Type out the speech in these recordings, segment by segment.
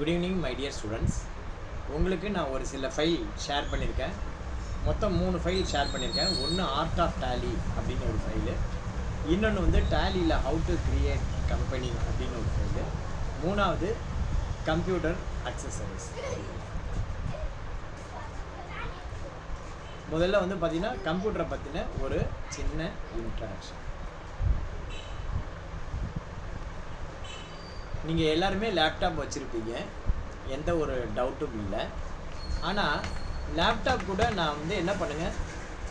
Good evening my dear students. உங்களுக்கு நான் ஒரு சில ஃபைல் ஷேர் பண்ணியிருக்கேன். மொத்தம் 3 ஃபைல் ஷேர் பண்ணியிருக்கேன். ஒன்று ஆர்ட் ஆஃப் டேலி அப்படின்னு ஒரு ஃபைலு, இன்னொன்று வந்து டேலியில் ஹவு டு கிரியேட் கம்பெனி அப்படின்னு ஒரு ஃபைலு, மூணாவது கம்ப்யூட்டர் அக்சசரிஸ். முதல்ல வந்து பார்த்திங்கன்னா கம்ப்யூட்டரை பற்றின ஒரு சின்ன இன்ட்ரடக்ஷன். நீங்கள் எல்லாருமே லேப்டாப் வச்சுருப்பீங்க, எந்த ஒரு டவுட்டும் இல்லை. ஆனால் லேப்டாப் கூட நான் வந்து என்ன பண்ணுங்கள்,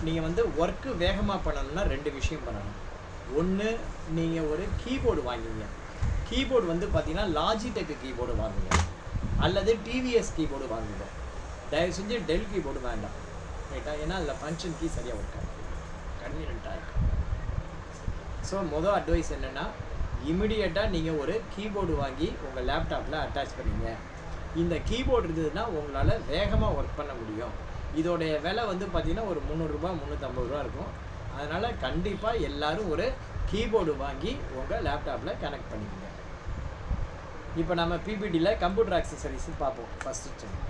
நீங்கள் வந்து ஒர்க்கு வேகமாக பண்ணணும்னா 2 விஷயம் பண்ணணும். ஒன்று, நீங்கள் ஒரு கீபோர்டு வாங்குவீங்க. கீபோர்டு வந்து பார்த்தீங்கன்னா லாஜிடெக் கீபோர்டு வாங்குங்க, அல்லது டிவிஎஸ் கீபோர்டு வாங்குங்க. தயவு செஞ்சு டெல் கீபோர்டு வேண்டாம், ரைட்டா? ஏன்னா அதில் ஃபங்க்ஷன் கீ சரியாக ஒர்க் ஆகும், கன்வீனியண்ட்டாக இருக்கும். ஸோ மொதல் அட்வைஸ் என்னென்னா, இமிடியேட்டாக நீங்கள் ஒரு கீபோர்டு வாங்கி உங்கள் லேப்டாப்பில் அட்டாச் பண்ணிங்க. இந்த கீபோர்டு இருந்ததுன்னா உங்களால் வேகமாக ஒர்க் பண்ண முடியும். இதோடைய விலை வந்து பார்த்திங்கன்னா ஒரு 300 ரூபா 350 ரூபா இருக்கும். அதனால் கண்டிப்பாக எல்லோரும் ஒரு கீபோர்டு வாங்கி உங்கள் லேப்டாப்பில் கனெக்ட் பண்ணிக்கோங்க. இப்போ நம்ம பிபிடியில் கம்ப்யூட்டர் அக்சசரிஸ் பார்ப்போம். ஃபஸ்ட்டு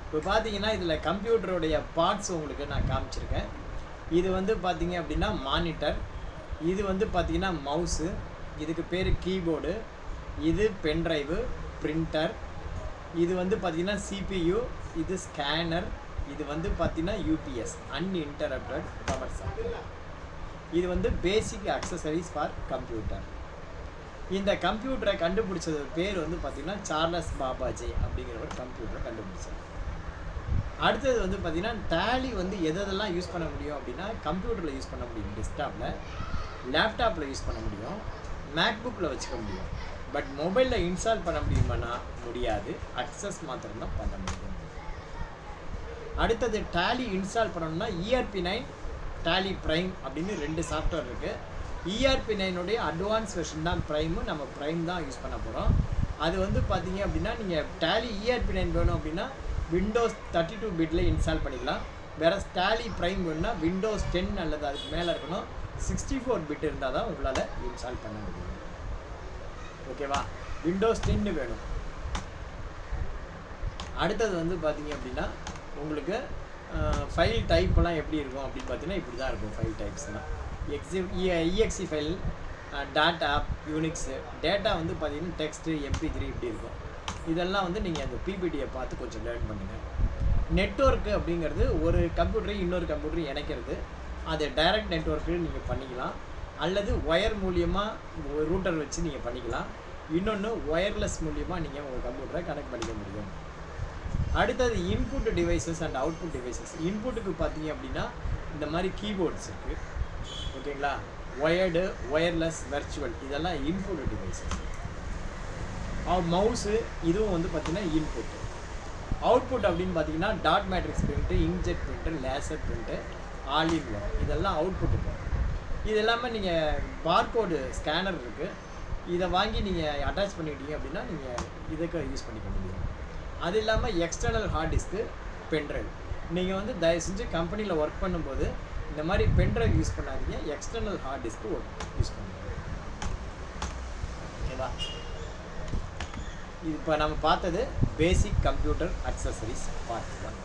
இப்போ பார்த்தீங்கன்னா இதில் கம்ப்யூட்டருடைய பார்ட்ஸ் உங்களுக்கு நான் காமிச்சிருக்கேன். இது வந்து பார்த்தீங்க அப்படின்னா மானிட்டர், இது வந்து பார்த்தீங்கன்னா மவுஸு, இதுக்கு பேர் கீபோர்டு, இது பென்ட்ரைவு, பிரிண்டர், இது வந்து பார்த்தீங்கன்னா சிபியு, இது ஸ்கேனர், இது வந்து பார்த்தீங்கன்னா யூபிஎஸ் அன்இன்டரப்டட் பவர் சப்ளை. இது வந்து பேசிக் அக்சசரிஸ் ஃபார் கம்ப்யூட்டர். இந்த கம்ப்யூட்டரை கண்டுபிடிச்சது பேர் வந்து பார்த்திங்கன்னா சார்லஸ் பாபாஜே அப்படிங்கிற ஒரு கம்ப்யூட்டரை கண்டுபிடிச்சது. அடுத்தது வந்து பார்த்திங்கன்னா டேலி வந்து எதெல்லாம் யூஸ் பண்ண முடியும் அப்படின்னா, கம்ப்யூட்டரில் யூஸ் பண்ண முடியும், டெஸ்க்டாப்பில், லேப்டாப்பில் யூஸ் பண்ண முடியும், மேக்புக்கில் வச்சுக்க முடியும். பட் மொபைலில் இன்ஸ்டால் பண்ண முடியுமானா முடியாது, அக்சஸ் மாத்திரம்தான் பண்ண முடியும். அடுத்தது டேலி இன்ஸ்டால் பண்ணணும்னா ERP9 டேலி ப்ரைம் அப்படின்னு 2 சாஃப்ட்வேர் இருக்குது. ERP9 அட்வான்ஸ் வெர்ஷன் தான் ப்ரைமு, நம்ம ப்ரைம் தான் யூஸ் பண்ண போகிறோம். அது வந்து பார்த்தீங்க அப்படின்னா நீங்கள் டேலி ERP9 வேணும் அப்படின்னா விண்டோஸ் 32 பிட்டில் இன்ஸ்டால் பண்ணிக்கலாம். வேறு டேலி ப்ரைம் வேணுன்னா விண்டோஸ் 10 அல்லது அதுக்கு மேலே இருக்கணும், 64 பிட் இருந்தால் தான் உங்களால் இன்ஸ்டால் பண்ண முடியும். ஓகேவா? விண்டோஸ் 10 வேணும். அடுத்தது வந்து பார்த்தீங்க அப்படின்னா உங்களுக்கு ஃபைல் டைப்லாம் எப்படி இருக்கும் அப்படின்னு பார்த்தீங்கன்னா இப்படி தான் இருக்கும். ஃபைல் டைப்ஸ்லாம் EXE file, data, Unix. Data வந்து பார்த்தீங்கன்னா டெக்ஸ்ட்டு, MP3 இப்படி இருக்கும். இதெல்லாம் வந்து நீங்கள் அந்த பிபிடியை பார்த்து கொஞ்சம் லேர்ன் பண்ணுங்கள். நெட்வொர்க்கு அப்படிங்கிறது ஒரு கம்ப்யூட்டரையும் இன்னொரு கம்ப்யூட்டரையும் இணைக்கிறது. அது டைரக்ட் நெட்வொர்க்கு நீங்கள் பண்ணிக்கலாம், அல்லது ஒயர் மூலியமாக ரூட்டர் வச்சு நீங்கள் பண்ணிக்கலாம். இன்னொன்று ஒயர்லெஸ் மூலியமாக நீங்கள் உங்கள் கம்ப்யூட்டரை கனெக்ட் பண்ணிக்க முடியும். அடுத்தது input devices and output devices. இன்புட்டுக்கு பார்த்தீங்க அப்படின்னா இந்த மாதிரி கீபோர்ட்ஸ் இருக்குது, ஓகேங்களா? ஒயர்டு, ஒயர்லெஸ், வெர்ச்சுவல், இதெல்லாம் இன்புட் டிவைசஸ். மவுஸு, இதுவும் வந்து பார்த்திங்கன்னா இன்புட். அவுட்புட் அப்படின்னு பார்த்தீங்கன்னா dot matrix print, inkjet print, laser print, ஆலிவ் வரும், இதெல்லாம் அவுட்புட்டு. இது எல்லாமே நீங்கள் பார்கோடு ஸ்கேனர் இருக்குது, இதை வாங்கி நீங்கள் அட்டாச் பண்ணிக்கிட்டீங்க அப்படின்னா நீங்கள் இதுக்கு யூஸ் பண்ணிக்க முடியும். அது இல்லாமல் எக்ஸ்டர்னல் ஹார்ட் டிஸ்க்கு, பென்ட்ரைவ். நீங்கள் வந்து தயவு செஞ்சு கம்பெனியில் ஒர்க் பண்ணும்போது இந்த மாதிரி பென்ட்ரைவ் யூஸ் பண்ணாதீங்க, எக்ஸ்டர்னல் ஹார்ட் டிஸ்க்கு யூஸ் பண்ணுங்க. ஓகேவா? இப்போ நம்ம பார்த்தது பேசிக் கம்ப்யூட்டர் அக்சசரிஸ் பார்ட் 1.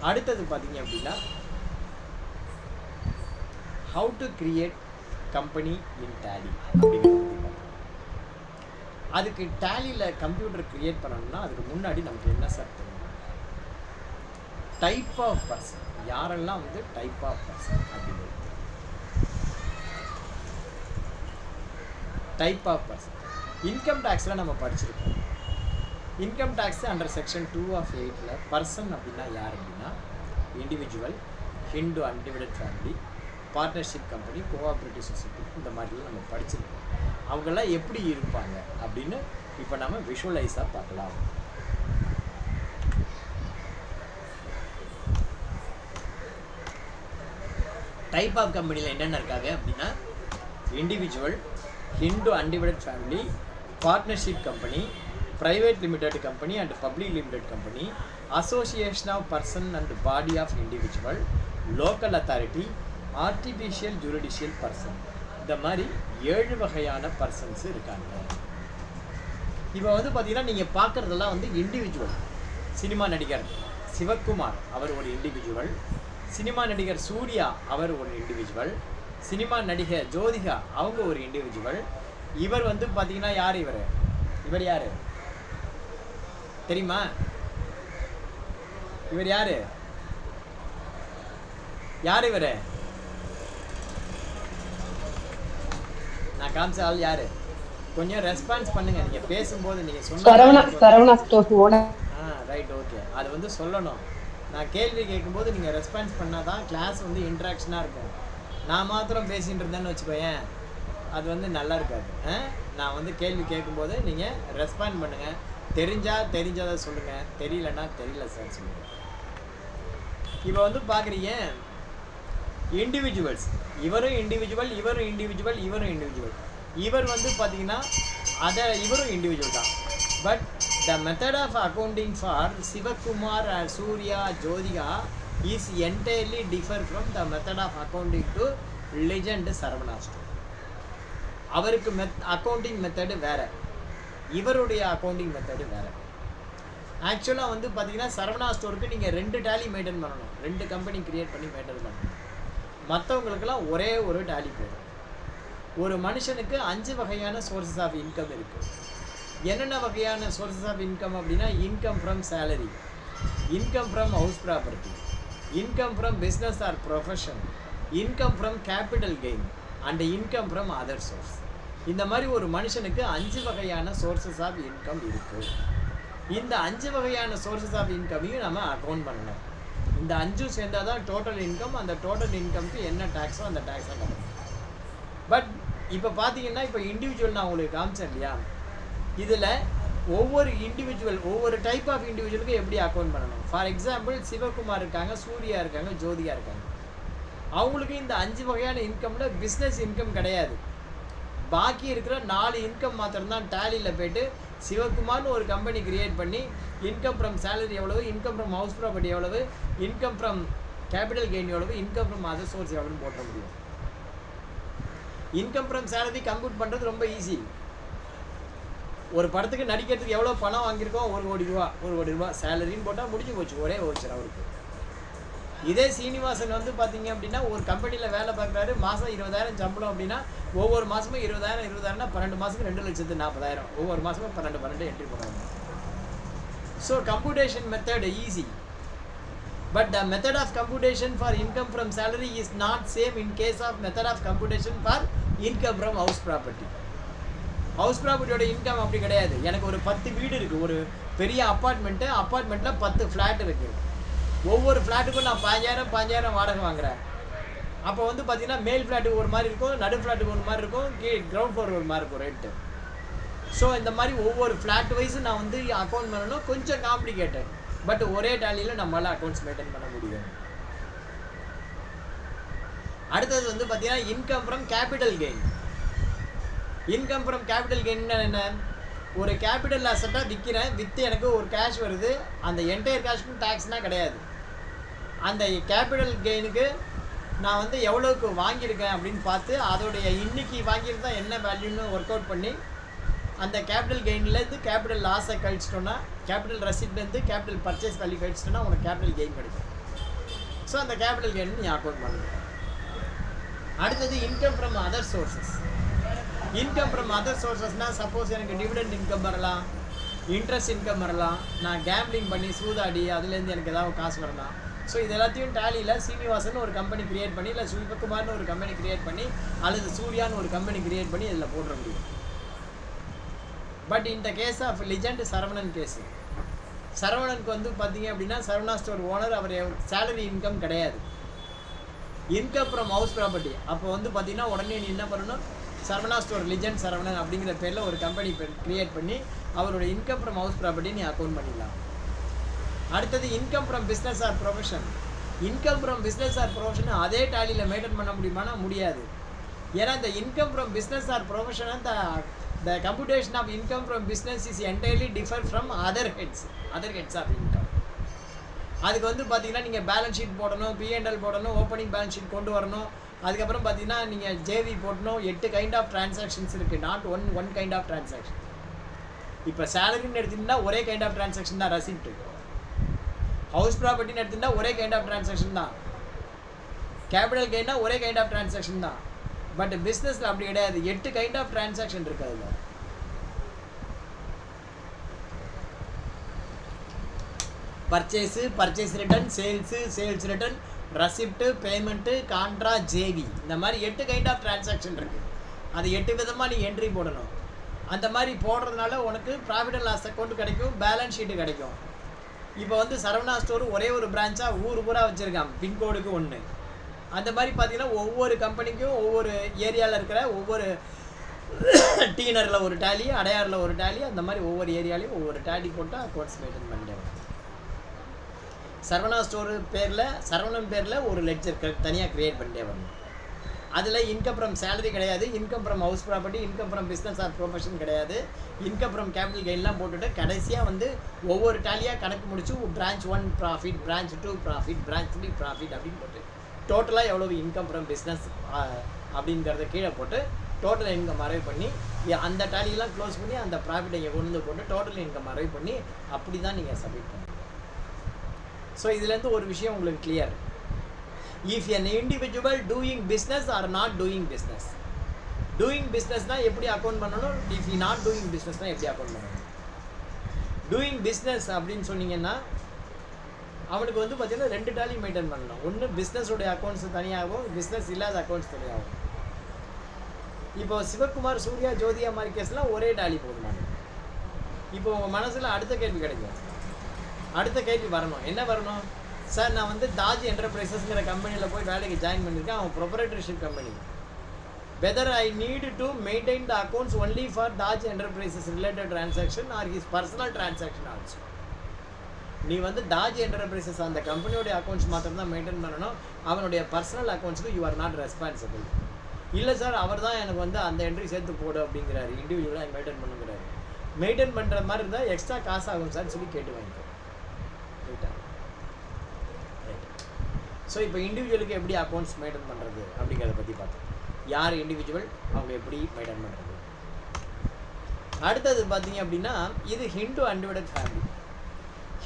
அடுத்தது பார்த்தீங்க அப்படின்னா how to create company in Tally அப்படிங்கிறது பார்த்தோம். அதுக்கு டேலியில் கம்ப்யூட்டர் கிரியேட் பண்ணணும்னா அதுக்கு முன்னாடி நமக்கு என்ன சார் தெரியும்? Type of person. யாரெல்லாம் வந்து டைப் ஆஃப் பர்சன் அப்படிங்கிறது. டைப் ஆஃப் பர்சன் இன்கம் டேக்ஸில் நம்ம படிச்சிருக்கோம். Income tax under section 2 of 8ல் பர்சன் அப்படின்னா யார் அப்படின்னா individual, Hindu undivided family, partnership company, cooperative society, இந்த மாதிரிலாம் நம்ம படிச்சிருக்கோம். அவங்கெல்லாம் எப்படி இருப்பாங்க அப்படின்னு இப்போ நம்ம விஷுவலைஸாக பார்க்கலாம். டைப் ஆஃப் கம்பெனியில் என்னென்ன இருக்காங்க அப்படின்னா individual, Hindu undivided family, partnership company, private limited company and public limited company, association of person and body of individual, local authority, artificial judicial person. இந்த மாதிரி 7 வகையான பர்சன்ஸ் இருக்காங்க. இப்போ வந்து பார்த்தீங்கன்னா நீங்கள் பார்க்குறதெல்லாம் வந்து இண்டிவிஜுவல். சினிமா நடிகர் சிவகுமார் அவர் ஒரு இண்டிவிஜுவல், சினிமா நடிகர் சூர்யா அவர் ஒரு இண்டிவிஜுவல், சினிமா நடிகர் ஜோதிகா அவங்க ஒரு இண்டிவிஜுவல். இவர் வந்து பார்த்தீங்கன்னா யார் இவர் யார் தெரியுமா? இவர் யார் இவர்? நான் காமிச்ச ஆள் யாரு? கொஞ்சம் ரெஸ்பான்ஸ் பண்ணுங்க. நீங்க பேசும்போது நீங்க சொன்ன ரைட், ஓகே. அது வந்து சொல்லணும். நான் கேள்வி கேட்கும்போது நீங்க ரெஸ்பான்ஸ் பண்ணாதான் கிளாஸ் வந்து இன்ட்ராக்ஷனா இருக்கும். நான் மாத்திரம் பேசிட்டு இருந்தேன்னு வச்சுக்கோயேன், அது வந்து நல்லா இருக்காது. நான் வந்து கேள்வி கேட்கும்போது நீங்க ரெஸ்பாண்ட் பண்ணுங்க. தெரிஞ்சதை சொல்லுங்க, தெரியலன்னா தெரியல சார் சொல்லுங்க. இப்போ வந்து பார்க்குறீங்க இண்டிவிஜுவல்ஸ். இவரும் இண்டிவிஜுவல், இவரும் இண்டிவிஜுவல், இவரும் இண்டிவிஜுவல். இவர் வந்து பார்த்தீங்கன்னா இவரும் இண்டிவிஜுவல் தான். But the method of accounting for Sivakumar, Suriya, Jyothika is entirely differ from the method of accounting to legend Saravana store. அவருக்கு அக்கௌண்டிங் மெத்தடு வேறு, இவருடைய அக்கௌண்டிங் மெத்தடு வேறு. ஆக்சுவலாக வந்து பார்த்தீங்கன்னா சரவணா ஸ்டோருக்கு நீங்கள் 2 டேலி மெயின்டைன் பண்ணணும், 2 கம்பெனி க்ரியேட் பண்ணி மெயின்டைன் பண்ணணும். மற்றவங்களுக்கெல்லாம் ஒரே ஒரு டேலி போதும். ஒரு மனுஷனுக்கு 5 வகையான சோர்சஸ் ஆஃப் இன்கம் இருக்குது. என்னென்ன வகையான சோர்சஸ் ஆஃப் இன்கம் அப்படின்னா, income from salary, income from house property, income from business or profession, income from capital gain and income from other source. இந்த மாதிரி ஒரு மனுஷனுக்கு 5 வகையான சோர்சஸ் ஆஃப் இன்கம் இருக்குது. இந்த 5 வகையான சோர்சஸ் ஆஃப் இன்கமையும் நம்ம அக்கௌண்ட் பண்ணணும். இந்த 5 சேர்ந்தால் தான் டோட்டல் இன்கம். அந்த டோட்டல் இன்கம்க்கு என்ன டேக்ஸோ அந்த டேக்ஸை கட்டணும். பட் இப்போ பார்த்தீங்கன்னா இப்போ இண்டிவிஜுவல் நான் உங்களுக்கு காமிச்சேன் இல்லையா, இதில் ஒவ்வொரு இண்டிவிஜுவல் ஒவ்வொரு டைப் ஆஃப் இண்டிவிஜுவலுக்கு எப்படி அக்கௌண்ட் பண்ணணும். ஃபார் எக்ஸாம்பிள் சிவகுமார் இருக்காங்க, சூர்யா இருக்காங்க, ஜோதிகா இருக்காங்க. அவங்களுக்கு இந்த 5 வகையான இன்கம்ல பிஸ்னஸ் இன்கம் கிடையாது. பாக்கி இருக்கிற 4 இன்கம் மாத்திரம்தான் டேலியில் போய்ட்டு சிவகுமார்னு ஒரு கம்பெனி கிரியேட் பண்ணி இன்கம் ஃப்ரம் சேலரி எவ்வளவு, இன்கம் ஃப்ரம் ஹவுஸ் ப்ராப்பர்ட்டி எவ்வளவு, இன்கம் ஃப்ரம் கேபிட்டல் கெயின் எவ்வளவு, இன்கம் ஃப்ரம் அதர் சோர்ஸ் எவ்வளோன்னு போட்ட முடியும். இன்கம் ஃப்ரம் சேலரி கம்ப்யூட் பண்ணுறது ரொம்ப ஈஸி. ஒரு படத்துக்கு நடிக்கிறதுக்கு எவ்வளோ பணம் வாங்கியிருக்கோம், 1 கோடி ரூபா, 1 கோடி ரூபா சேலரின்னு போட்டால் முடிஞ்சு போச்சு, ஒரே ஓச்சர் அவருக்கு. இதே சீனிவாசன் வந்து பார்த்தீங்க அப்படின்னா ஒரு கம்பெனியில் வேலை பார்க்குறாரு, மாதம் 20,000 சம்பளம் அப்படின்னா ஒவ்வொரு மாதமும் 20,000 12 மாதத்துக்கு 2,40,000, ஒவ்வொரு மாதமும் 12 என்ட்ரி பண்ணுறாங்க. So computation method easy. But the method of computation for income from salary is not same in case of method of computation for income from house property. House ப்ராப்பர்ட்டியோட இன்கம் அப்படி கிடையாது. எனக்கு ஒரு 10 வீடு இருக்குது, ஒரு பெரிய அப்பார்ட்மெண்ட்டில் 10 ஃப்ளாட் இருக்குது. ஒவ்வொரு ஃப்ளாட்டுக்கும் நான் 5,000 வாடகை வாங்குறேன். அப்போ வந்து பார்த்தீங்கன்னா மேல் ஃப்ளாட்டுக்கு ஒரு மாதிரி இருக்கும், நடு ஃப்ளாட்டுக்கு ஒரு மாதிரி இருக்கும், கிரவுண்ட் ஃப்ளோர் ஒரு மாதிரி இருக்கும் ரேட்டு. ஸோ இந்த மாதிரி ஒவ்வொரு ஃப்ளாட் வைஸ் நான் வந்து அக்கௌண்ட் பண்ணணும். கொஞ்சம் காம்ப்ளிகேட்டட், பட் ஒரே டேலியில் நம்மளால் அக்கௌண்ட்ஸ் மெயின்டைன் பண்ண முடியும். அடுத்தது வந்து பார்த்தீங்கன்னா income from capital gain. Income from capital கெயின்னா என்ன? ஒரு கேபிட்டல் அசட்டாக விற்கிறேன், விற்று எனக்கு ஒரு கேஷ் வருது. அந்த என்டையர் கேஷ்க்கும் டேக்ஸ்னால் கிடையாது. அந்த கேபிட்டல் கெயினுக்கு நான் வந்து எவ்வளோக்கு வாங்கியிருக்கேன் அப்படின்னு பார்த்து அதோடைய இன்னைக்கு வாங்கியிருந்தா என்ன வேல்யூன்னு ஒர்க் அவுட் பண்ணி அந்த கேபிட்டல் கெயின்லேருந்து கேபிட்டல் லாஸை கழிச்சிட்டோன்னா, கேபிட்டல் ரெசிப்ட்லேருந்து கேபிட்டல் பர்ச்சேஸ் வேல்யூ கழிச்சிட்டோன்னா உனக்கு கேபிட்டல் கெயின் கிடைக்கும். ஸோ அந்த கேபிட்டல் கெயின் நீ அக்கௌண்ட் பண்ணுங்க. அடுத்தது income from other sources. Income from other சோர்சஸ்னால் சப்போஸ் எனக்கு டிவிடெண்ட் இன்கம் வரலாம், இன்ட்ரெஸ்ட் இன்கம் வரலாம், நான் கேம்பிளிங் பண்ணி சூதாடி அதுலேருந்து எனக்கு ஏதாவது காசு வரலாம். ஸோ இது எல்லாத்தையும் டேலியில் சீனிவாசன் ஒரு கம்பெனி கிரியேட் பண்ணி, இல்லை சிவகுமார்னு ஒரு கம்பெனி கிரியேட் பண்ணி, அல்லது சூர்யான்னு ஒரு கம்பெனி கிரியேட் பண்ணி இதில் போட முடியும். பட் இந்த case of legend Saravanan case, சரவணனுக்கு வந்து பார்த்தீங்க அப்படின்னா சரவணா ஸ்டோர் ஓனர், அவர் சேலரி இன்கம் கிடையாது, இன்கம் ஃப்ரம் ஹவுஸ் ப்ராப்பர்ட்டி. அப்போ வந்து பார்த்தீங்கன்னா உடனே நீ என்ன பண்ணணும், சரவணா ஸ்டோர் லெஜண்ட் சரவணன் அப்படிங்கிற பேரில் ஒரு கம்பெனி கிரியேட் பண்ணி அவரோட இன்கம் ஃப்ரம் ஹவுஸ் ப்ராப்பர்ட்டி நீ அக்கௌண்ட் பண்ணிடலாம். அடுத்தது income from business or profession. Income from business or profession அதே டேலியில் மெயின்டைன் பண்ண முடியுமானா முடியாது. ஏன்னா இந்த income from business or profession the computation of income from business is entirely different from other heads of income. அதுக்கு வந்து பார்த்தீங்கன்னா நீங்கள் பேலன்ஸ் ஷீட் போடணும், P&L போடணும், ஓப்பனிங் பேலன்ஸ் ஷீட் கொண்டு வரணும். அதுக்கப்புறம் பார்த்தீங்கன்னா நீங்கள் ஜேவி போடணும். 8 கைண்ட் ஆஃப் டிரான்சாக்ஷன்ஸ் இருக்குது, not one kind of transaction. இப்போ சேலரின்னு எடுத்திங்கன்னா ஒரே கைண்ட் ஆஃப் டிரான்சாக்ஷன் தான் ரெசிப்ட். ஹவுஸ் ப்ராப்பர்ட்டின்னு எடுத்திங்கன்னா ஒரே கைண்ட் ஆஃப் டிரான்சாக்ஷன் தான். கேபிட்டல் கெயின்னா ஒரே கைண்ட் ஆஃப் டிரான்சாக்ஷன் தான். பட் பிஸ்னஸில் அப்படி கிடையாது, 8 கைண்ட் ஆஃப் டிரான்சாக்ஷன் இருக்குது அதில். Purchase return, sales return, receipt, payment, contra, JV, இந்த மாதிரி 8 கைண்ட் ஆஃப் டிரான்சாக்ஷன் இருக்குது. அது 8 விதமாக நீ என்ட்ரி போடணும். அந்த மாதிரி போடுறதுனால உனக்கு ப்ராஃபிட் அண்ட் லாஸ் அக்கௌண்ட் கிடைக்கும், பேலன்ஸ் ஷீட்டு கிடைக்கும். இப்போ வந்து சரவணா ஸ்டோர் ஒரே ஒரு பிரான்ச்சாக ஊர் பூரா வச்சுருக்கான், பின்கோடுக்கு 1. அந்த மாதிரி பார்த்தீங்கன்னா ஒவ்வொரு கம்பெனிக்கும் ஒவ்வொரு ஏரியாவில் இருக்கிற ஒவ்வொரு டீனரில் ஒரு டேலி, அடையாரில் ஒரு டேலி, அந்த மாதிரி ஒவ்வொரு ஏரியாலையும் ஒவ்வொரு டேலி போட்டு அக்கௌண்ட்ஸ் மெயின்டைன் பண்ணிட்டேன். சரவணா ஸ்டோர் பேரில், சரவணன் பேரில் ஒரு லெட்ஜர் தனியாக க்ரியேட் பண்ணிட்டே வரணும். அதில் இன்கம் ஃப்ரம் சேலரி கிடையாது, income from house property, income from business or profession கிடையாது, இன்கம் ஃப்ரம் கேபிட்டல் கெயின்லாம் போட்டுட்டு கடைசியாக வந்து ஒவ்வொரு டேலியாக கணக்கு முடிச்சு branch 1 profit, branch 2 profit, branch 3 profit அப்படின்னு போட்டு டோட்டலாக எவ்வளவு இன்கம் ஃப்ரம் பிஸ்னஸ் அப்படிங்கிறத கீழே போட்டு டோட்டல் இன்கம் அரைவ் பண்ணி அந்த டேலியெல்லாம் க்ளோஸ் பண்ணி அந்த ப்ராஃபிட்டை கொண்டு போட்டு டோட்டல் இன்கம் அரைவ் பண்ணி அப்படி தான் நீங்கள் சப்மிட் பண்ணுங்கள். ஸோ இதுலேருந்து ஒரு விஷயம் உங்களுக்கு clear. If an individual doing business or not doing business, doing பிஸ்னஸ்னால் எப்படி அக்கௌண்ட் பண்ணணும், இஃப் யூ நாட் டூயிங் பிஸ்னஸ்னால் எப்படி அக்கௌண்ட் பண்ணணும். டூயிங் பிஸ்னஸ் அப்படின்னு சொன்னீங்கன்னா அவனுக்கு வந்து பார்த்தீங்கன்னா 2 டேலி மெயின்டைன் பண்ணணும். ஒன்று பிஸ்னஸோடைய அக்கௌண்ட்ஸ் தனியாகவும், பிஸ்னஸ் இல்லாத அக்கௌண்ட்ஸ் தனியாகும். இப்போ சிவகுமார், சூர்யா, ஜோதியா மாதிரி கேஸ்லாம் ஒரே டேலி போதுமானது. இப்போ உங்கள் மனசில் அடுத்த கேள்வி கிடைக்கும், அடுத்த கேள்வி வரணும். என்ன வரணும்? சார் நான் வந்து தாஜ் என்டர்பிரைசஸ்ங்கிற கம்பெனியில் போய் வேலைக்கு ஜாயின் பண்ணியிருக்கேன், அவன் proprietorship company. Whether I need to maintain the accounts only for Taj enterprises related transaction or his personal transaction also. நீ வந்து தாஜ் என்டர்பிரைசஸ் அந்த கம்பெனியோடைய அக்கௌண்ட்ஸ் மாத்திரம் தான் மெயின்டைன் பண்ணணும், அவனுடைய பர்சனல் அக்கௌண்ட்ஸுக்கு யூ ஆர் நாட் ரெஸ்பான்சிபிள். இல்லை சார் அவர் தான் எனக்கு வந்து அந்த என்ட்ரி சேர்த்து போடு அப்படிங்கிறாரு, இண்டிவிஜுவலாக மெயின்டைன் பண்ணுங்கிறாரு. மெயின்டைன் பண்ணுற மாதிரி இருந்தால் எக்ஸ்ட்ரா காசு ஆகும் சார் சொல்லி கேட்டு வாங்கிக்கோ. ரைட்டா? ரைட். ஸோ இப்போ இண்டிவிஜுவலுக்கு எப்படி அக்கௌண்ட்ஸ் மெயின்டைன் பண்ணுறது அப்படிங்கிறத பற்றி பார்த்தோம். யார் இண்டிவிஜுவல், அவங்க எப்படி மெயின்டைன் பண்ணுறது. அடுத்தது பார்த்தீங்க அப்படின்னா இது Hindu undivided family.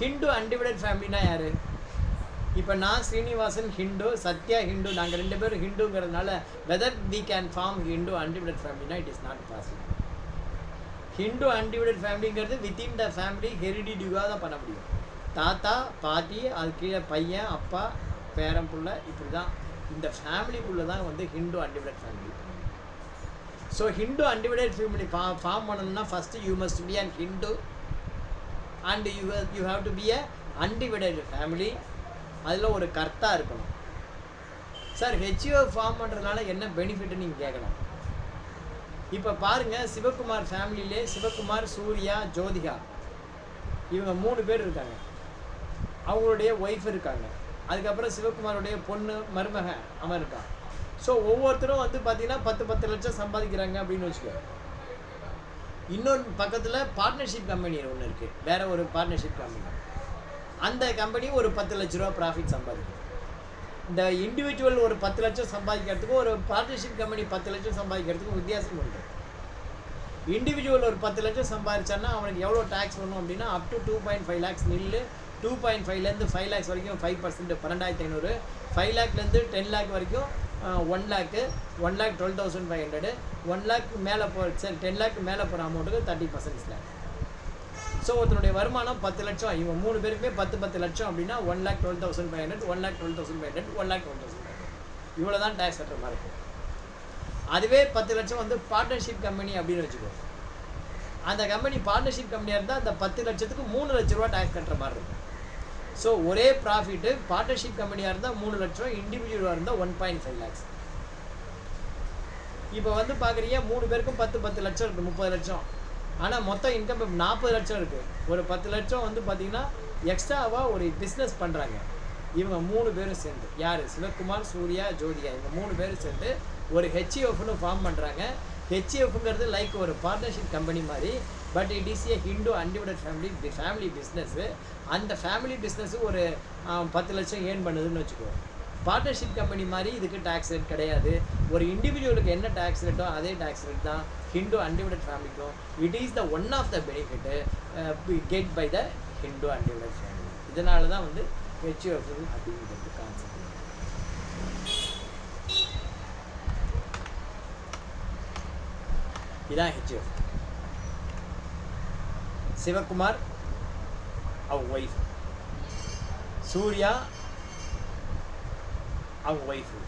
Hindu undivided ஃபேமிலினா யார்? இப்போ நான் ஸ்ரீனிவாசன் ஹிந்து, சத்யா ஹிந்து, நாங்கள் 2 பேரும் ஹிந்துங்கிறதுனால whether we can form Hindu undivided ஃபேமிலினா it is not possible. Hindu undivided ஃபேமிலிங்கிறது வித்தின் த ஃபேமிலி ஹெரிடிட்டிவாக தான் பண்ண முடியும். தாத்தா, பாட்டி, அது கீழே பையன், அப்பா, பேரன், புள்ள, இப்படி தான் இந்த ஃபேமிலிக்குள்ளே தான் வந்து Hindu undivided family. So Hindu undivided family form பண்ணணும்னா first you must be an Hindu and you have to be a undivided family. அதில் ஒரு கர்த்தா இருக்கணும். சார் ஹெச்ஓ ஃபார்ம் பண்ணுறதுனால என்ன பெனிஃபிட்னு நீங்கள் கேட்கலாம். இப்போ பாருங்கள், சிவகுமார் ஃபேமிலியிலே சிவகுமார், சூர்யா, ஜோதிகா இவங்க 3 பேர் இருக்காங்க. அவங்களுடைய ஒய்ஃப் இருக்காங்க. அதுக்கப்புறம் சிவகுமாருடைய பொண்ணு மருமக அவன் இருக்கான். ஸோ ஒவ்வொருத்தரும் வந்து பார்த்தீங்கன்னா 10 லட்சம் சம்பாதிக்கிறாங்க அப்படின்னு வச்சுக்கோ. இன்னொரு பக்கத்தில் பார்ட்னர்ஷிப் கம்பெனி ஒன்று இருக்குது, வேற ஒரு பார்ட்னர்ஷிப் கம்பெனி. அந்த கம்பெனி ஒரு 10 லட்ச ரூபா ப்ராஃபிட் சம்பாதிக்கும். இந்த இண்டிவிஜுவல் ஒரு 10 லட்சம் சம்பாதிக்கிறதுக்கும் ஒரு பார்ட்னர்ஷிப் கம்பெனி 10 லட்சம் சம்பாதிக்கிறதுக்கும் வித்தியாசம் உண்டு. இண்டிவிஜுவல் ஒரு 10 லட்சம் சம்பாதிச்சான்னா அவனுக்கு எவ்வளோ டேக்ஸ் வரும் அப்படின்னா அப் டு 2.5 லேக்ஸ் நில்லு, 2.5லேருந்து 5 லேக்ஸ் வரைக்கும் 5% 12,500, 5 லேக்லேருந்து 10 லேக் வரைக்கும் 1 லேக்கு, 1,12,500, 1 லேக் மேலே சரி 10 லேக் மேலே போகிற அமௌண்ட்டுக்கு 30% ஸ்லாக். ஸோ ஒருத்தனுடைய வருமானம் 10 லட்சம், இவங்க 3 பேருக்குமே 10 லட்சம் அப்படின்னா 1,12,500, 1,12,500, 1,12,500 இவ்வளோ தான் டேக்ஸ் கட்டுற மாதிரி இருக்கும். அதுவே 10 லட்சம் வந்து பார்ட்னர்ஷிப் கம்பெனி அப்படின்னு வச்சுக்கோ. அந்த கம்பெனி பார்ட்னர்ஷிப் கம்பெனியாக இருந்தால் அந்த 10 லட்சத்துக்கு 3 லட்ச ரூபா டேக்ஸ் கட்டுற மாதிரி இருக்கும். ஸோ ஒரே ப்ராஃபிட்டு பார்ட்னர்ஷிப் கம்பெனியாக இருந்தால் 3 லட்சம், இண்டிவிஜுவலாக இருந்தால் 1.5 லேக்ஸ். இப்போ வந்து பார்க்குறீங்க 3 பேருக்கும் 10 லட்சம் இருக்குது, 30 லட்சம். ஆனால் மொத்தம் இன்கம் 40 லட்சம் இருக்குது. ஒரு 10 லட்சம் வந்து பார்த்திங்கன்னா எக்ஸ்ட்ராவாக ஒரு பிஸ்னஸ் பண்ணுறாங்க இவங்க 3 பேரும் சேர்ந்து. யார்? சிவகுமார், சூர்யா, ஜோதிகா, இவங்க 3 பேரும் சேர்ந்து ஒரு ஹெச்இஎஃப்னு ஃபார்ம் பண்ணுறாங்க. ஹெச்இஎஃப்ங்கிறது லைக் ஒரு பார்ட்னர்ஷிப் கம்பெனி மாதிரி. But it is a Hindu undivided family business. அந்த ஃபேமிலி பிஸ்னஸ்ஸு ஒரு 10 லட்சம் ஏர்ன் பண்ணுதுன்னு வச்சுக்கோ. பார்ட்னர்ஷிப் கம்பெனி மாதிரி இதுக்கு டேக்ஸ் ரேட் கிடையாது. ஒரு இண்டிவிஜுவலுக்கு என்ன டேக்ஸ் ரேட்டோ அதே டேக்ஸ் ரேட் தான் ஹிந்து அன்டிவைடட் ஃபேமிலிக்கும். It is the one of the benefit get by the Hindu undivided family. இதனால தான் வந்து ஹெச்யூஎஃப்எல் அப்படிங்கிறது கான்செப்ட். இதான் ஹெச்யூஎஃப். சிவகுமார் அவங்க ஒய்ஃப், சூர்யா அவங்க ஒய்ஃபு,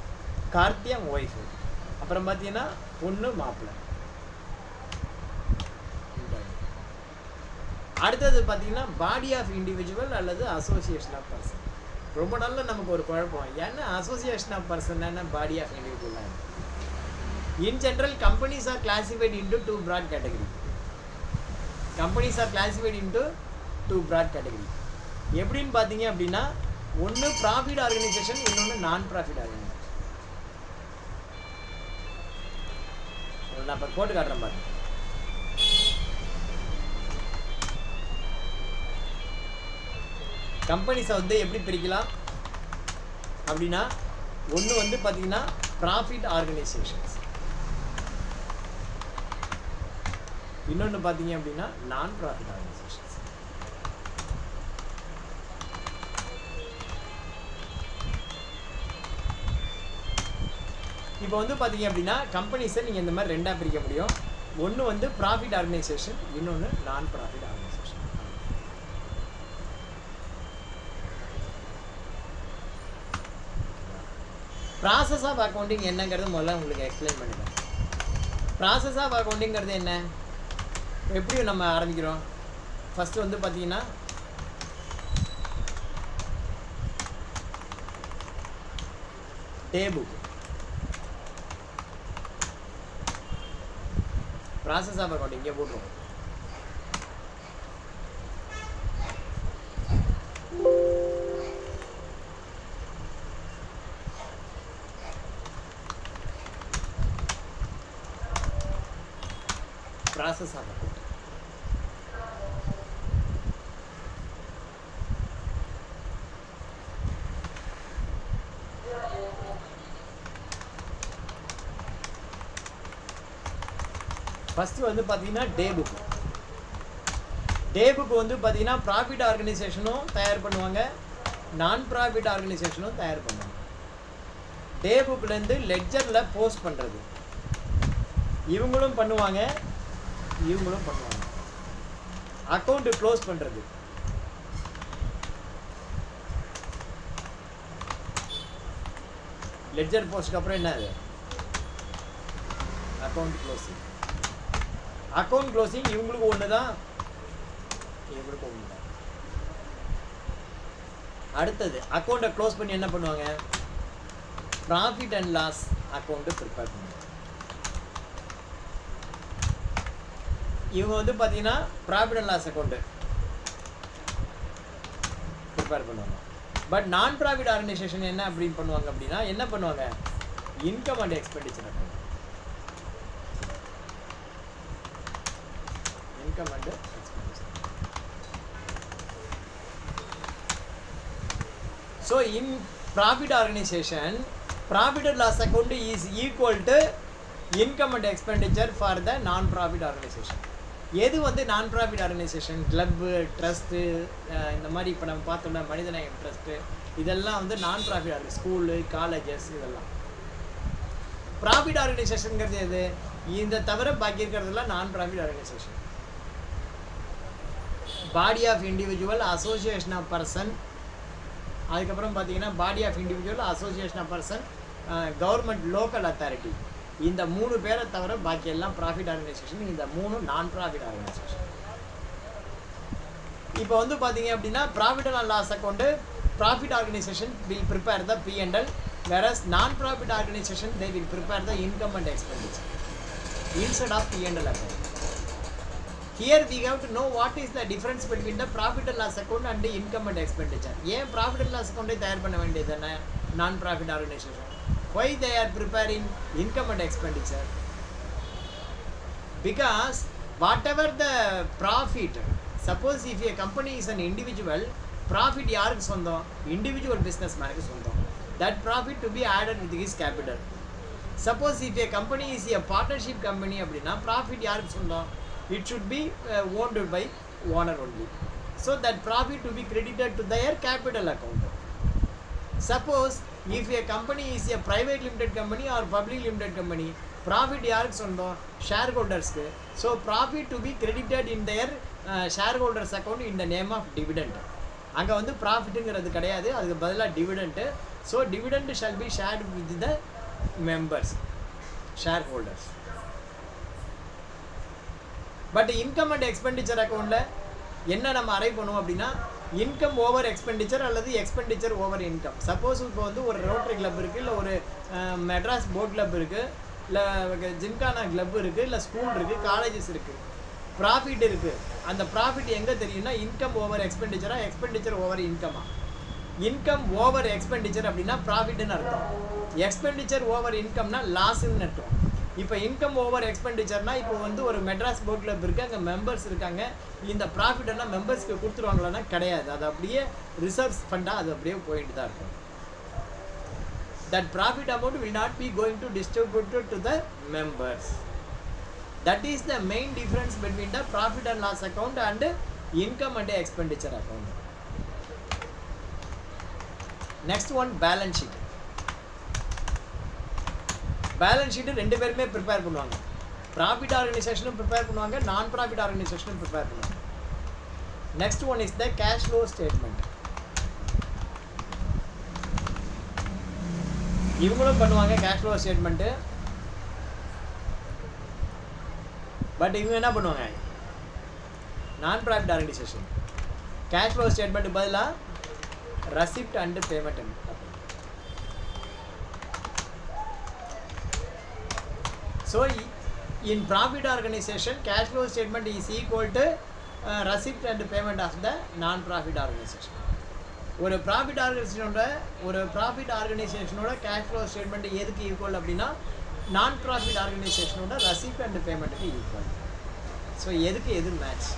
கார்த்தி அவங்க ஒய்ஃபு, அப்புறம் பார்த்தீங்கன்னா பொண்ணு மாப்பிள்ளை. அடுத்தது பார்த்தீங்கன்னா பாடி ஆஃப் இண்டிவிஜுவல் அல்லது அசோசியேஷன் ஆஃப் பர்சன். ரொம்ப நல்ல நமக்கு ஒரு குழப்பம், ஏன்னா அசோசியேஷன் ஆஃப் பர்சன் என்ன, body of individual. In general companies are classified into 2 broad category. Companies are classified into 2 broad category. எப்படின்னு பார்த்தீங்க அப்படின்னா, ஒன்று ப்ராஃபிட் ஆர்கனைசேஷன், இன்னொன்று நான் ப்ராஃபிட் ஆர்கனைசேஷன். நான் இப்போ போட்டு காட்டுறேன் பாருங்க. கம்பெனிஸை வந்து எப்படி பிரிக்கலாம் அப்படின்னா, ஒன்று வந்து பார்த்தீங்கன்னா ப்ராஃபிட் ஆர்கனைசேஷன்ஸ், இன்னொன்று பார்த்தீங்க அப்படின்னா நான் ப்ராஃபிட் ஆர்கனைசேஷன்ஸ். இப்போ வந்து பார்த்தீங்க அப்படின்னா கம்பெனிஸை நீங்கள் இந்த மாதிரி ரெண்டாக பிரிக்க முடியும். ஒன்று வந்து ப்ராஃபிட் ஆர்கனைசேஷன், இன்னொன்று non profit organization. Process of accounting என்னங்கிறது முதல்ல உங்களுக்கு எக்ஸ்பிளைன் பண்ணிடுறேன். ப்ராசஸ் ஆஃப் அக்கௌண்டிங்கிறது என்ன, எப்படி நம்ம ஆரம்பிக்கிறோம். ஃபஸ்ட்டு வந்து பார்த்தீங்கன்னா day book. Process of accounting இங்கே போட்டுருவோம். Process of accounting. ஃபஸ்ட்டு வந்து பார்த்தீங்கன்னா டே புக். டே புக் வந்து பார்த்தீங்கன்னா ப்ராஃபிட் ஆர்கனைசேஷனும் தயார் பண்ணுவாங்க, நான் ப்ராஃபிட் ஆர்கனைசேஷனும் தயார் பண்ணுவாங்க. டே புக்லேருந்து லெட்ஜரில் போஸ்ட் பண்ணுறது இவங்களும் பண்ணுவாங்க, இவங்களும் பண்ணுவாங்க. அக்கௌண்ட்டு க்ளோஸ் பண்ணுறது, லெட்ஜர் போஸ்ட்டுக்கு அப்புறம் என்ன, அது அக்கௌண்ட் க்ளோசிங். அக்கௌண்ட் க்ளோசிங் இவங்களுக்கு ஒன்று தான், இவங்களுக்கு ஒன்று தான். அடுத்தது அக்கௌண்ட்டை க்ளோஸ் பண்ணி என்ன பண்ணுவாங்க, profit and loss account prepare பண்ணுவாங்க. இவங்க வந்து பார்த்தீங்கன்னா profit and loss account prepare பண்ணுவாங்க. பட் நான் ப்ராஃபிட் ஆர்கனைசேஷன் என்ன அப்படின்னு பண்ணுவாங்க அப்படின்னா, என்ன பண்ணுவாங்க, income and expenditure account. Income and expenditure. So in profit organization, profit and loss account is equal to income and expenditure for the non profit organisation. எது வந்து non profit organisation, club, trust, இந்த மாதிரி இப்போ நம்ம பார்த்தோம்னா மனிதநேயம் trust, இதெல்லாம் வந்து non profit organization. School, colleges, இதெல்லாம். ப்ராஃபிட் ஆர்கனைசேஷனுங்கிறது எது, இந்த தவிர பாக்கி இருக்கிறதெல்லாம் non profit organization. Body of individual, association of person, அதுக்கப்புறம் பார்த்தீங்கன்னா body of individual, association of person, government, local authority, இந்த 3 பேரை தவிர பாக்கி எல்லாம் ப்ராஃபிட் ஆர்கனைசேஷன். இந்த 3 நான் ப்ராஃபிட் ஆர்கனைசேஷன். இப்போ வந்து பார்த்தீங்க அப்படின்னா profit and loss account profit organization will prepare the P&L, whereas non-profit organization they will prepare the income and expenditure instead of P&L account. Here we have to know what is the difference between the profit and loss account and the income and expenditure. ஏன் profit and loss account தயார் பண்ண வேண்டியது என்ன non-profit organization? Why they are preparing income and expenditure? Because whatever the profit, suppose if a company is an individual, profit யாருக்கு சொந்தம்? Individual businessman-க்கு சொந்தம். That profit to be added with his capital. Suppose if a company is a partnership company அப்படின்னா profit யாருக்கு சொந்தம்? It should be owned by owner only. So that profit to be credited to their capital account. Suppose if a company is a private limited company or public limited company, profit யாருக்கு சொந்தம்? Shareholders-க்கு. So profit to be credited in their shareholders account in the name of dividend. அங்கே வந்து ப்ராஃபிட்டுங்கிறது கிடையாது, அதுக்கு பதிலாக dividend. So dividend shall be shared with the members, share holders. But income and expenditure அக்கௌண்ட்டில் என்ன நம்ம அரைவ் பண்ணுவோம் அப்படின்னா, இன்கம் ஓவர் எக்ஸ்பெண்டிச்சர் அல்லது எக்ஸ்பெண்டிச்சர் ஓவர் இன்கம். சப்போஸ் இப்போ வந்து ஒரு ரோட்டரி கிளப் இருக்குது, இல்லை ஒரு மெட்ராஸ் போட் கிளப் இருக்குது, இல்லை ஜிம்கானா கிளப் இருக்குது, இல்லை ஸ்கூல் இருக்குது, காலேஜஸ் இருக்குது, ப்ராஃபிட் இருக்குது. அந்த ப்ராஃபிட் எங்கே தெரியும்னா இன்கம் ஓவர் எக்ஸ்பெண்டிச்சரா, எக்ஸ்பெண்டிச்சர் ஓவர் இன்கமா? இன்கம் ஓவர் எக்ஸ்பெண்டிச்சர் அப்படின்னா ப்ராஃபிட்னு அர்த்தம், எக்ஸ்பெண்டிச்சர் ஓவர் இன்கம்னா லாஸ்ன்னு அர்த்தம். இப்போ இன்கம் ஓவர் எக்ஸ்பெண்டிச்சர்னா இப்போ வந்து ஒரு மெட்ராஸ் போட் கிளப் இருக்குது, அங்கே மெம்பர்ஸ் இருக்காங்க, இந்த ப்ராஃபிட் எல்லாம் மெம்பர்ஸ்க்கு கொடுத்துருவாங்களான்னா கிடையாது, அது அப்படியே ரிசர்வ்ஸ் ஃபண்டாக அது அப்படியே போயிட்டு தான் இருக்கும். That profit amount will not be going to distributed to the members. That is the main difference between the profit and loss account and income and expenditure account. Next one, balance sheet. Balance sheet ரெண்டு பேருமே prepare பண்ணுவாங்க, profit ஆர்கனைசேஷனும் prepare பண்ணுவாங்க, non profit ஆர்கனைசேஷனும் prepare பண்ணுவாங்க. Next one is the cash flow statement. இவங்களும் பண்ணுவாங்க cash flow statement. But இவங்க என்ன பண்ணுவாங்க, non profit organisation cash flow statement பதிலாக receipt and payment. So in profit organisation cash flow statement is equal to receipt and payment of the non profit organisation. ஒரு profit ஆர்கனைசேஷனோட cash flow statement எதுக்கு equal அப்படின்னா non profit ஆர்கனைசேஷனோட receipt and பேமெண்ட்டுக்கு equal. So எதுக்கு எது match?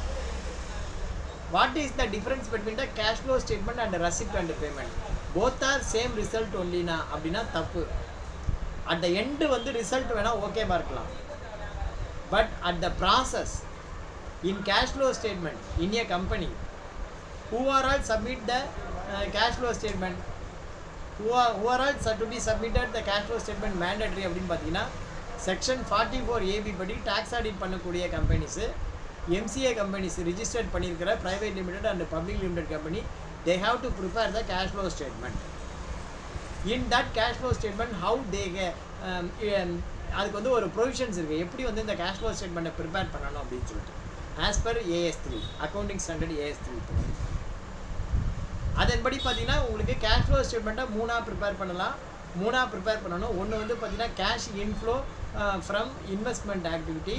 What is the difference between the cash flow statement and receipt and payment? Both are same result ஒன்லினா அப்படின்னா தப்பு. அட் த எண்டு வந்து ரிசல்ட் வேணால் ஓகேவா இருக்கலாம், but at the process in cash flow statement in A company, who are all submit the cash flow statement, who are all to be submitted the cash flow statement mandatory அப்படின்னு பார்த்தீங்கன்னா section 44AB படி tax audit பண்ணக்கூடிய companies, MCA companies registered பண்ணியிருக்கிற private limited and public limited company, they have to prepare the cash flow statement. In that cash flow statement how they அதுக்கு வந்து ஒரு provisions இருக்குது, எப்படி வந்து இந்த கேஷ் ஃப்ளோ ஸ்டேட்மெண்ட்டை ப்ரிப்பேர் பண்ணணும் அப்படின்னு சொல்லிட்டு as per AS3 accounting standard AS3. அதன்படி பார்த்தீங்கன்னா உங்களுக்கு கேஷ் ஃப்ளோ ஸ்டேட்மெண்ட்டை மூணாக ப்ரிப்பேர் பண்ணணும். ஒன்று வந்து பார்த்தீங்கன்னா cash inflow from investment activity,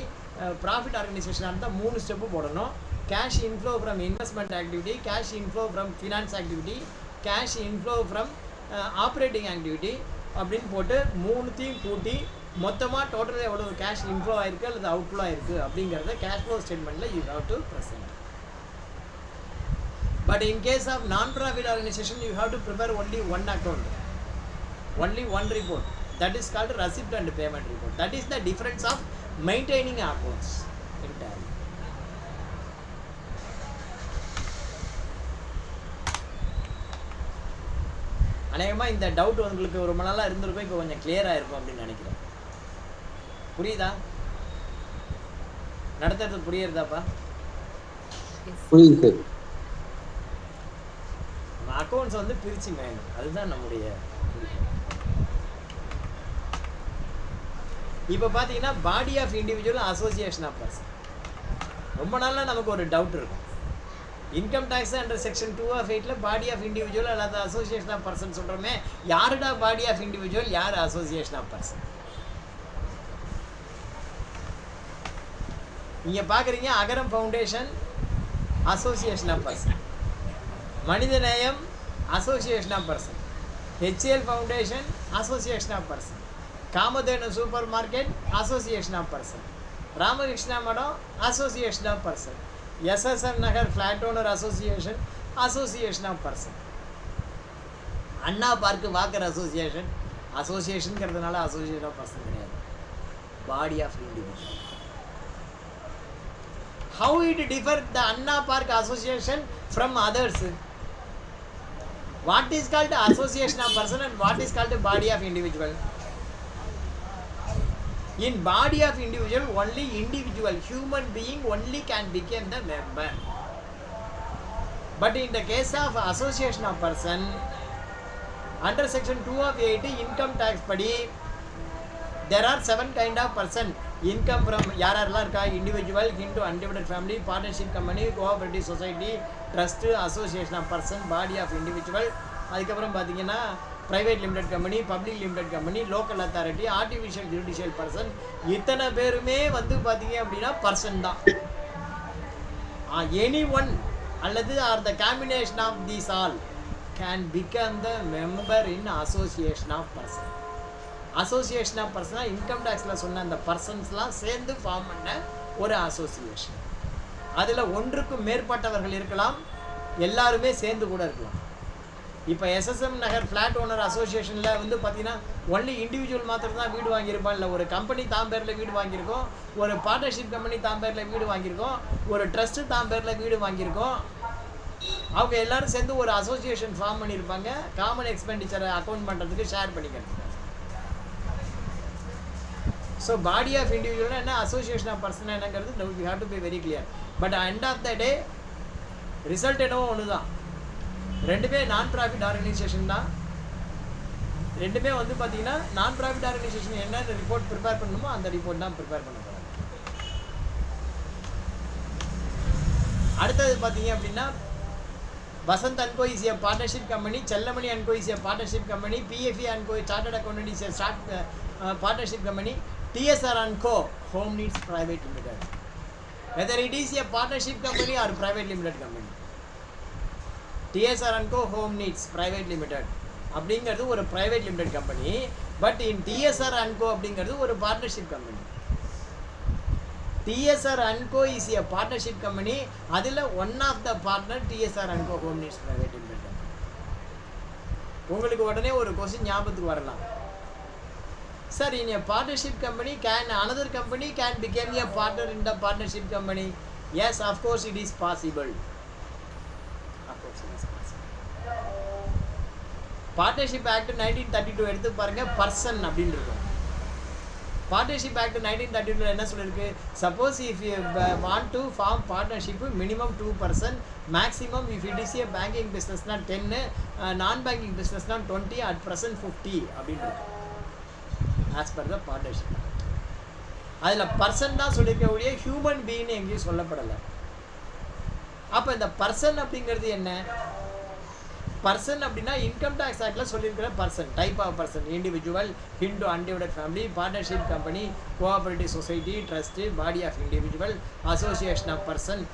profit ஆர்கனைசேஷனாக இருந்தால் 3 ஸ்டெப்பு போடணும். Cash inflow from investment activity, cash inflow from finance activity, cash inflow from operating activity அப்படின்னு போட்டு 3த்தையும் கூட்டி மொத்தமாக டோட்டலாக எவ்வளோ கேஷ் இன்ஃப்ளோ ஆயிருக்கு அல்லது அவுட்ஃப்ளோ ஆயிருக்கு அப்படிங்கிறத கேஷ் ஃப்ளோ ஸ்டேட்மெண்ட்டில் you have to present. But in case of non-profit organization, you have to prepare only one account, only one report. That is called receipt and payment report. That is the difference of maintaining accounts in Tally. அநேகமாக இந்த doubt உங்களுக்கு ரொம்ப நாளாக இருந்திருக்கும், இப்போ கொஞ்சம் கிளியராக இருக்கும் அப்படின்னு நினைக்கிறேன். புரியுதா? நடத்துறது புரியுறதாப்பா? புரியுது. அக்கௌண்ட்ஸ் வந்து பிரிச்சு வேணும், அதுதான் நம்முடைய. இப்போ பார்த்தீங்கன்னா body of individual, association of person. ரொம்ப நாளாக நமக்கு ஒரு டவுட் இருக்கும், income tax under section 2(8) body of individual அல்லது அசோசியேஷன் ஆஃப் பர்சன் சொல்கிறோமே, யாருடா பாடி ஆஃப் இண்டிவிஜுவல், யார் அசோசியேஷன் ஆஃப் பர்சன்? நீங்கள் பார்க்குறீங்க Agaram foundation association of person, Manithaneyam association of person, HCL foundation association of person, Kamadhenu super market association of person, Ramakrishna மடம் association of person. SSM Nagar flat owner association association of person. Anna park walker association அசோசியேஷனுங்கிறதுனால association of person கிடையாது, body of individual. How it differ the Anna Park Association from others? What is called association of person and what is called body of individual? In body of individual, only individual human being only can become the member. But in the case of association of person, under section 2 of 80 income tax padi, there are 7 kind of person. Income from யாரெல்லாம் இருக்கா, individual, Hindu undivided family, partnership company, cooperative society, trust, association of person, body of individual. அதுக்கப்புறம் பார்த்தீங்கன்னா private limited company, public limited company, local authority, artificial judicial person. இத்தனை பேருமே வந்து பார்த்தீங்க அப்படின்னா person தான். எனி ஒன் அல்லது or the combination of these all can become the member in association of person. Association of பர்சனாக இன்கம் டேக்ஸில் சொன்ன அந்த பர்சன்ஸ்லாம் சேர்ந்து ஃபார்ம் பண்ண ஒரு அசோசியேஷன். அதில் ஒன்றுக்கும் மேற்பட்டவர்கள் இருக்கலாம், எல்லாருமே சேர்ந்து கூட இருக்கலாம். இப்போ எஸ்எஸ்எம் நகர் ஃப்ளாட் ஓனர் அசோசியேஷனில் வந்து பார்த்தீங்கன்னா ஒன்லி இண்டிவிஜுவல் மாத்திரம் தான் வீடு வாங்கியிருப்பான். இல்லை ஒரு கம்பெனி தாம் பேரில் வீடு வாங்கியிருக்கோம், ஒரு பார்ட்னர்ஷிப் கம்பெனி தாம் பேரில் வீடு வாங்கியிருக்கோம், ஒரு ட்ரஸ்ட்டு தாம் பேரில் வீடு வாங்கியிருக்கோம். அவங்க எல்லோரும் சேர்ந்து ஒரு அசோசியேஷன் ஃபார்ம் பண்ணியிருப்பாங்க, காமன் எக்ஸ்பெண்டிச்சரை அக்கௌண்ட் பண்ணுறதுக்கு ஷேர் பண்ணிக்கிறது. ஸோ பாடி ஆஃப் இண்டிவிஜுவல்னா என்ன, அசோசியேஷன் ஆஃப் பர்சன் என்னங்கிறது we have to be very clear. But end of the day result என்னவோ ஒன்று தான். ரெண்டுமே நான் ப்ராஃபிட் ஆர்கனைசேஷன் தான். ரெண்டுமே வந்து பார்த்தீங்கன்னா நான் ப்ராஃபிட் ஆர்கனைசேஷன் என்ன ரிப்போர்ட் ப்ரிப்பேர் பண்ணணுமோ அந்த ரிப்போர்ட் தான் ப்ரிப்பேர் பண்ண போகிறாங்க. அடுத்தது பார்த்தீங்க அப்படின்னா Vasanth and Co is a partnership company, Chellamani and Co is a partnership company, PFE and Co chartered accountant is a partnership company, TSR and Co. Home Needs Private Limited. Whether it is a partnership company or private limited company, TSR and Co. Home Needs Private Limited அப்படிங்கிறது ஒரு private limited company. But in TSR and Co. அப்படிங்கிறது ஒரு partnership company. TSR and Co. is a partnership company. அதில் one of the partner TSR and Co. Home Needs Private Limited. உங்களுக்கு உடனே ஒரு question ஞாபகத்துக்கு வரலாம். Sir, in a partnership company, can another company can become a partner in the partnership company? Yes, of course it is possible. Of course it is possible. Partnership Act 1932 எடுத்து பாருங்க, person அப்படின்னு இருக்கும். Partnership Act 1932 என்ன சொல்லிருக்கு? Suppose if you want to form partnership, minimum 2 person, maximum if it is a banking business na 10, non-banking business na 20, at present 50 அப்படின்னு இருக்கு. As per the partnership. அதில் person தான் சொல்லியிருக்கக்கூடிய ஹியூமன் பீயிங்னு எங்கேயும் சொல்லப்படலை. அப்போ இந்த பர்சன் அப்படிங்கிறது என்ன? பர்சன் அப்படின்னா இன்கம் டேக்ஸ் ஆக்டில் சொல்லியிருக்கிற person, type of person, individual, Hindu undivided family, partnership company, cooperative society, trust, body of individual, association of person,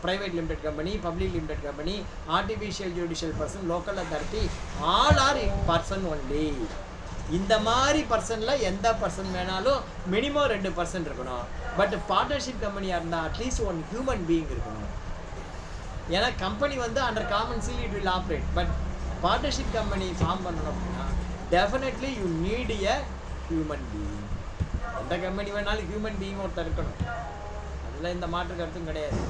private limited company, public limited company, artificial judicial person, local authority, all are in person only. இந்த மாதிரி பர்சனில் எந்த person வேணாலும் minimum 2% இருக்கணும். But partnership கம்பெனியாக இருந்தால் at least 1 human being இருக்கணும். ஏன்னா company வந்து under common seal it will operate. But partnership company firm பண்ணணும் அப்படின்னா definitely you need a human being. எந்த கம்பெனி வேணாலும் ஹியூமன் பீயிங் ஒருத்தர் இருக்கணும், அதில் இந்த மாற்று கருத்தும் கிடையாது.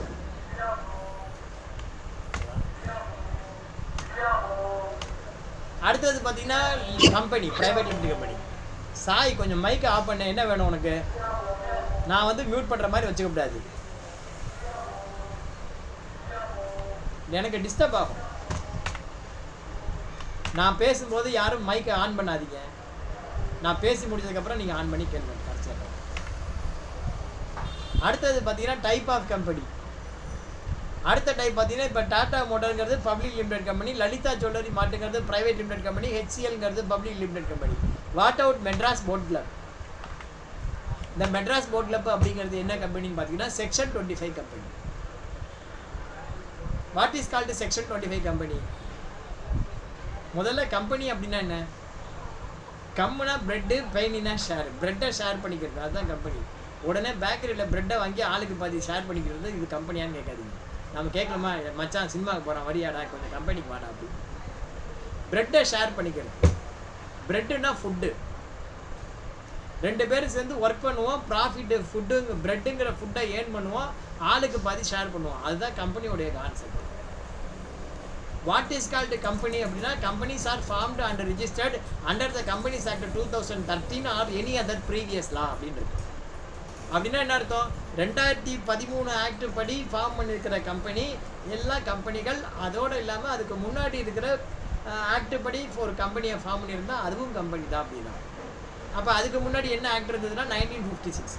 அடுத்தது பார்த்தீங்கன்னா company, private limited company. Sai கொஞ்சம் மைக்கை ஆஃப் பண்ண, என்ன வேணும் உனக்கு? நான் வந்து மியூட் பண்ணுற மாதிரி வச்சுக்கூடாது, எனக்கு டிஸ்டர்ப் ஆகும். நான் பேசும்போது யாரும் மைக்கை ஆன் பண்ணாதீங்க. நான் பேசி முடிச்சதுக்கப்புறம் நீங்கள் ஆன் பண்ணி கேள்வி கரெக்டாக. அடுத்தது பார்த்தீங்கன்னா டைப் ஆஃப் கம்பெனி. அடுத்த டைப் பார்த்தீங்கன்னா இப்போ டாடா மோட்டருங்கிறது public limited company, Lalitha jewellery மார்ட்டுங்கிறது ப்ரைவேட் லிமிடெட் கம்பெனி, HCLங்கிறது public limited company. What about Madras boat club. இந்த மெட்ராஸ் போட் கிளப் அப்படிங்கிறது என்ன கம்பெனின்னு பார்த்தீங்கன்னா section 25 company. What is called section 25 company? முதல்ல கம்பெனி அப்படின்னா என்ன? கம்முனா பிரெட்டு, பெயினா ஷேர், பிரெட்டை ஷேர் பண்ணிக்கிறது, அதுதான் கம்பெனி. உடனே பேக்கரியில் ப்ரெட்டை வாங்கி ஆளுக்கு பாதி ஷேர் பண்ணிக்கிறது இது கம்பெனியான்னு கேட்காதீங்க. நம்ம கேட்கலாமா, மச்சான் சினிமாவுக்கு போகிறான் வரியாடா கொஞ்சம் கம்பெனிக்கு வாடா அப்படி. ப்ரெட்டை ஷேர் பண்ணிக்கணும். ப்ரெட்டுனா ஃபுட்டு. 2 பேரும் சேர்ந்து ஒர்க் பண்ணுவோம், ப்ராஃபிட்டு ஃபுட்டுங்க ப்ரெட்டுங்கிற ஃபுட்டை ஏர்ன் பண்ணுவோம், ஆளுக்கு பாதி ஷேர் பண்ணுவோம். அதுதான் கம்பெனியோடைய concept. What is called company அப்படின்னா, companies are formed and registered under the companies act 2013 or any other previous law அப்படின்னு இருக்கு. அப்படின்னா என்ன அர்த்தம், 2013 ஆக்ட் படி ஃபார்ம் பண்ணியிருக்கிற கம்பெனி எல்லா கம்பெனிகள், அதோடு இல்லாமல் அதுக்கு முன்னாடி இருக்கிற ஆக்ட் படி ஒரு கம்பெனியை ஃபார்ம் பண்ணியிருந்தால் அதுவும் கம்பெனி தான் அப்படின்னா. அப்போ அதுக்கு முன்னாடி என்ன ஆக்ட் இருந்ததுன்னா 1956.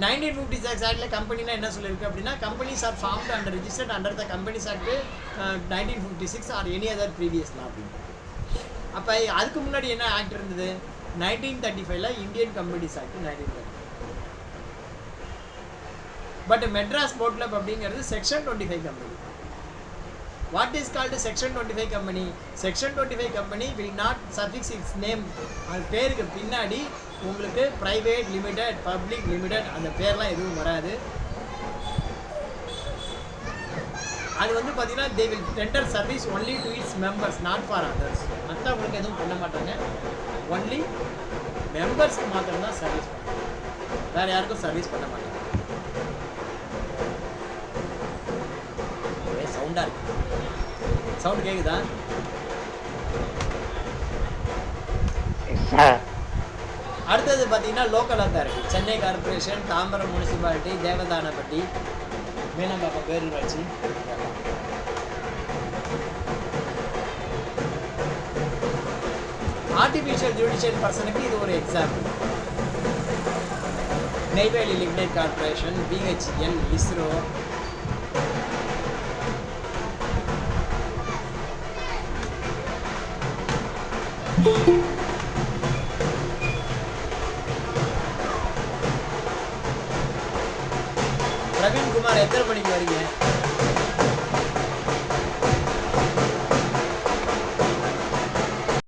1956 ஆக்டில் கம்பெனினா என்ன சொல்லியிருக்கு அப்படின்னா, companies are formed and registered under the companies act 1956 or any other previous law அப்படின்னு. அப்போ அதுக்கு முன்னாடி என்ன ஆக்ட் இருந்தது, 1935 Indian companies act 1935. But Madras boat club அப்படிங்கிறது section 25 company. What is called section 25 company? Section 25 company will not suffix its name. அது பேருக்கு பின்னாடி உங்களுக்கு ப்ரைவேட் லிமிடெட், பப்ளிக் லிமிடெட் அந்த பேர்லாம் எதுவும் வராது. அது வந்து பார்த்தீங்கன்னா they will tender service only to it's members, not for others. மற்றவங்களுக்கு எதுவும் பண்ண மாட்டாங்க. ஒன்லி மெம்பர்ஸ்க்கு மாத்திரம்தான் சர்வீஸ் பண்ணுவாங்க, வேறு யாருக்கும் சர்வீஸ் பண்ண மாட்டாங்க. சவுண்டாக இருக்கு, சவுண்ட் கேட்குதா? அடுத்தது பார்த்தீங்கன்னா local authority. Chennai corporation, Tambaram municipality, Devadanapatti, Meenambakkam பேரூராட்சி. ஆர்டிஃபிஷியல் ஜுடிஷியல் பர்சனுக்கு இது ஒரு example. Neyveli lignite corporation, BHEL, ISRO. Praveenkumar எத்தனை மணிக்கு வரீங்க?